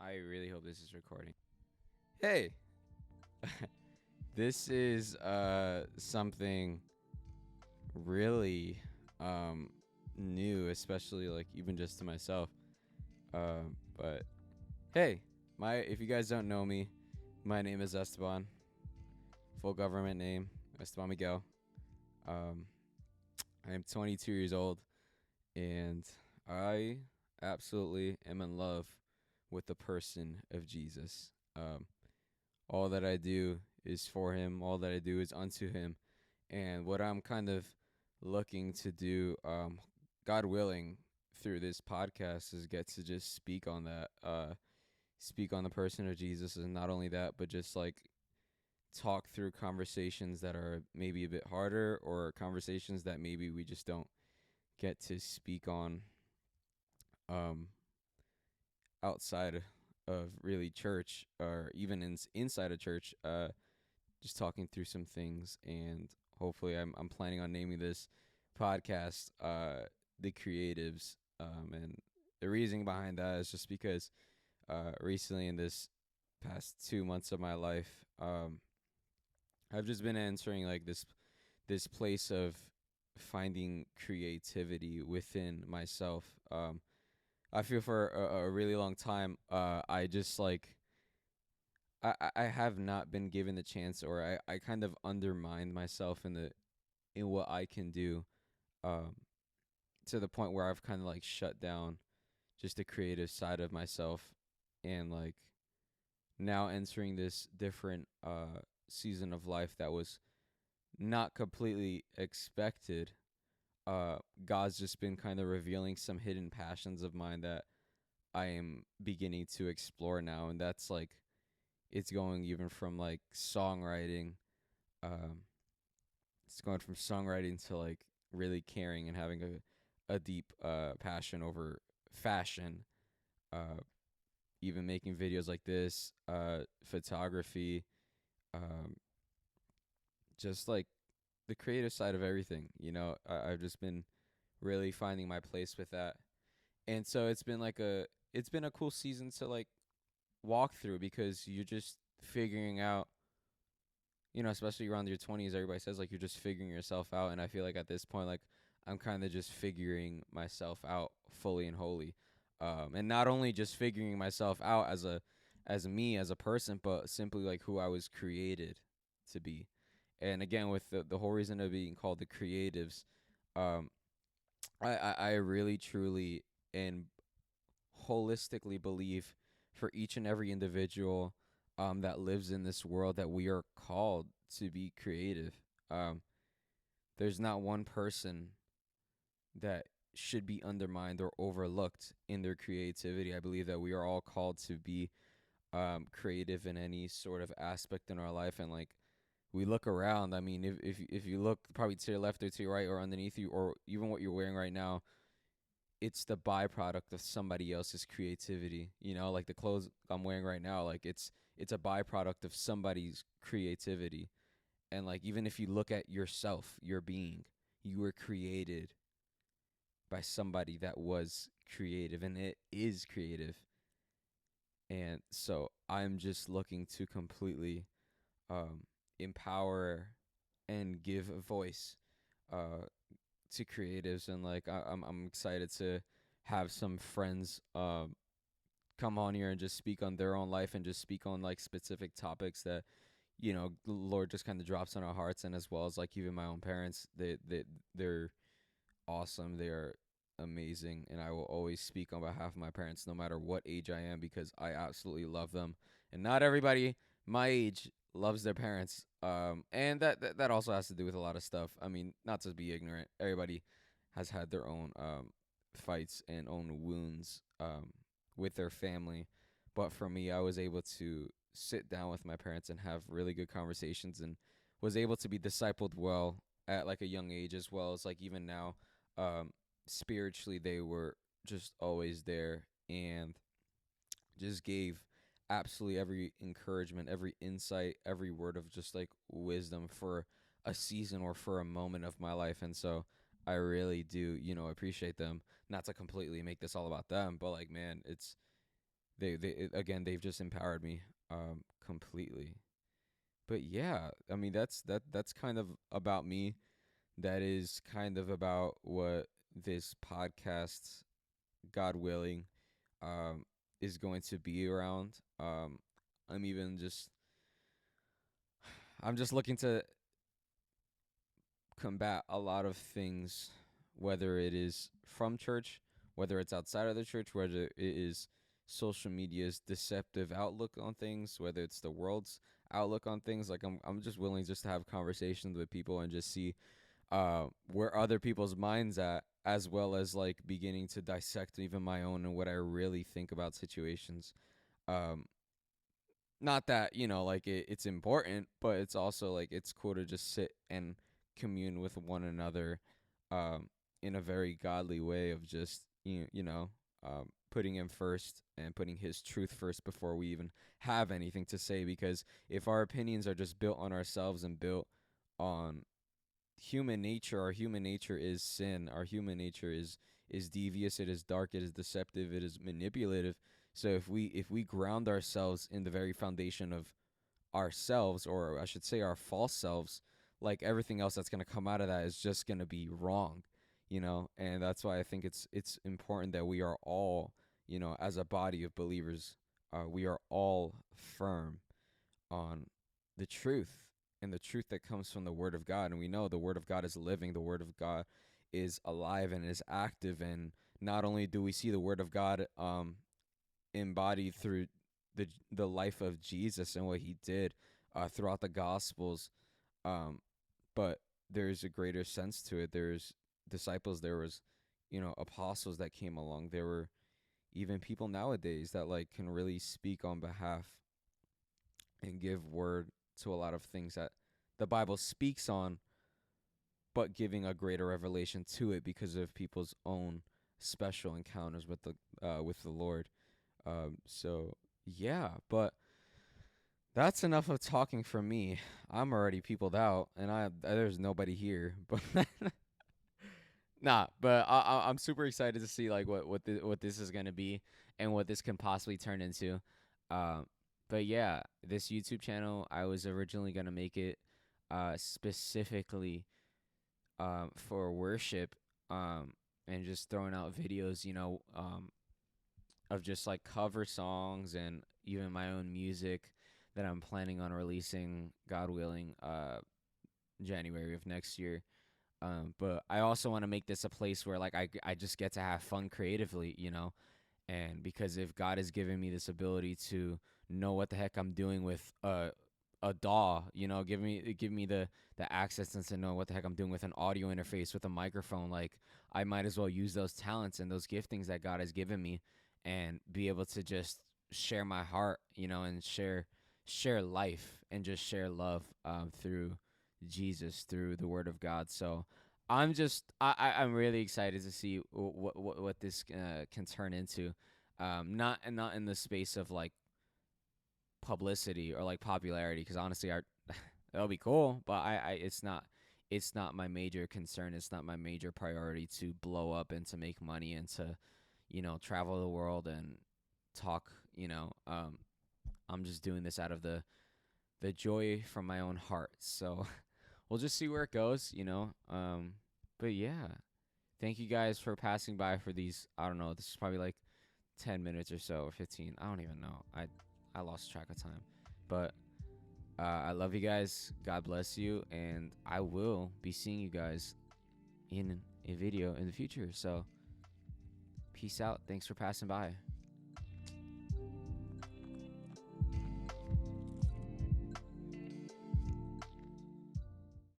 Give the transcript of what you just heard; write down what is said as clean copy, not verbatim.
I really hope this is recording. Hey, this is something really um new, especially like even just to myself. But hey, my if you guys don't know me, my name is Esteban. Full government name Esteban Miguel. Um, I am 22 years old, and I absolutely am in love with the person of Jesus. All that I do is for him. All that I do is unto him. And what I'm kind of looking to do, God willing, through this podcast is get to just speak on that, speak on the person of Jesus, and not only that, but just like talk through conversations that are maybe a bit harder or conversations that maybe we just don't get to speak on um, outside of really church or even inside a church. Just talking through some things, and hopefully I'm planning on naming this podcast The Creatives. And the reasoning behind that is just because recently in this past 2 months of my life, I've just been entering like this place of finding creativity within myself. I feel for a really long time, I just like I have not been given the chance, or I kind of undermined myself in what I can do, um, to the point where I've kind of like shut down just the creative side of myself, and like now entering this different season of life that was not completely expected. God's just been kind of revealing some hidden passions of mine that I am beginning to explore now, and that's like it's going even from like songwriting. Um, it's going from songwriting to like really caring and having a deep passion over fashion. Uh, even making videos like this, photography, um, just like the creative side of everything. I've just been really finding my place with that, and so it's been a cool season to like walk through because you're just figuring out, especially around your 20s, everybody says like you're just figuring yourself out. And I feel like at this point, like I'm kind of just figuring myself out fully and wholly. And not only just figuring myself out as me, as a person, but simply like who I was created to be. And again, with the whole reason of being called the creatives, um, I really, truly, and holistically believe for each and every individual that lives in this world that we are called to be creative. Um, there's not one person that should be undermined or overlooked in their creativity. I believe that we are all called to be creative in any sort of aspect in our life. And like we look around, I mean, if you look probably to your left or to your right or underneath you, or even what you're wearing right now, it's the byproduct of somebody else's creativity. Like the clothes I'm wearing right now, like it's a byproduct of somebody's creativity. And like even if you look at yourself, your being, you were created by somebody that was creative, and it is creative. And so I'm just looking to completely um empower and give a voice uh to creatives. And like I'm excited to have some friends come on here and just speak on their own life and just speak on like specific topics that the Lord just kind of drops on our hearts. And as well as like even my own parents, they're awesome. They are amazing, and I will always speak on behalf of my parents no matter what age I am, because I absolutely love them. And not everybody my age loves their parents. And that also has to do with a lot of stuff. I mean, not to be ignorant, everybody has had their own fights and own wounds with their family. But for me, I was able to sit down with my parents and have really good conversations, and was able to be discipled well at like a young age, as well as like even now. um Spiritually, they were just always there, and just gave absolutely every encouragement, every insight, every word of just like wisdom for a season or for a moment of my life. And so I really do, appreciate them. Not to completely make this all about them, but like, man, again, they've just empowered me completely. But yeah, I mean that's kind of about me. That is kind of about what this podcast, God willing, um, is going to be around. I'm even just I'm just looking to combat a lot of things, whether it is from church, whether it's outside of the church, whether it is social media's deceptive outlook on things, whether it's the world's outlook on things. Like I'm just willing just to have conversations with people and just see where other people's minds at, as well as like beginning to dissect even my own and what I really think about situations. Um, Not that like it's important, but it's also like it's cool to just sit and commune with one another, um, in a very godly way of just putting him first and putting his truth first before we even have anything to say. Because if our opinions are just built on ourselves and built on human nature, our human nature is sin. Our human nature is devious. It is dark. It is deceptive. It is manipulative. So if we ground ourselves in the very foundation of ourselves, or I should say our false selves, like everything else that's gonna come out of that is just gonna be wrong, And that's why I think it's important that we are all, as a body of believers, we are all firm on the truth, and the truth that comes from the Word of God. And we know the Word of God is living, the Word of God is alive and is active. And not only do we see the Word of God embodied through the life of Jesus and what he did throughout the Gospels, but there's a greater sense to it. There's disciples, there was apostles that came along. There were even people nowadays that like can really speak on behalf and give word to a lot of things that the Bible speaks on, but giving a greater revelation to it because of people's own special encounters with the Lord. So yeah, but that's enough of talking from me. I'm already peopled out, and there's nobody here. But nah, but I'm super excited to see like what this is gonna be and what this can possibly turn into. Um, but yeah, this YouTube channel, I was originally gonna make it specifically for worship, and just throwing out videos, of just like cover songs and even my own music that I'm planning on releasing, God willing, January of next year. But I also want to make this a place where like I just get to have fun creatively, and because if God has given me this ability to know what the heck I'm doing with a DAW, give me the access and to know what the heck I'm doing with an audio interface, with a microphone, like I might as well use those talents and those giftings that God has given me and be able to just share my heart, and share life and just share love through Jesus, through the Word of God. So I'm really excited to see what this can turn into. Not in the space of like publicity or like popularity, because honestly, that'll be cool, but I it's not my major concern. It's not my major priority to blow up and to make money and to travel the world and talk. I'm just doing this out of the joy from my own heart. So we'll just see where it goes. But yeah, thank you guys for passing by for these. I don't know. This is probably like 10 minutes or so, or 15. I don't even know. I lost track of time. But I love you guys. God bless you. And I will be seeing you guys in a video in the future. So peace out. Thanks for passing by.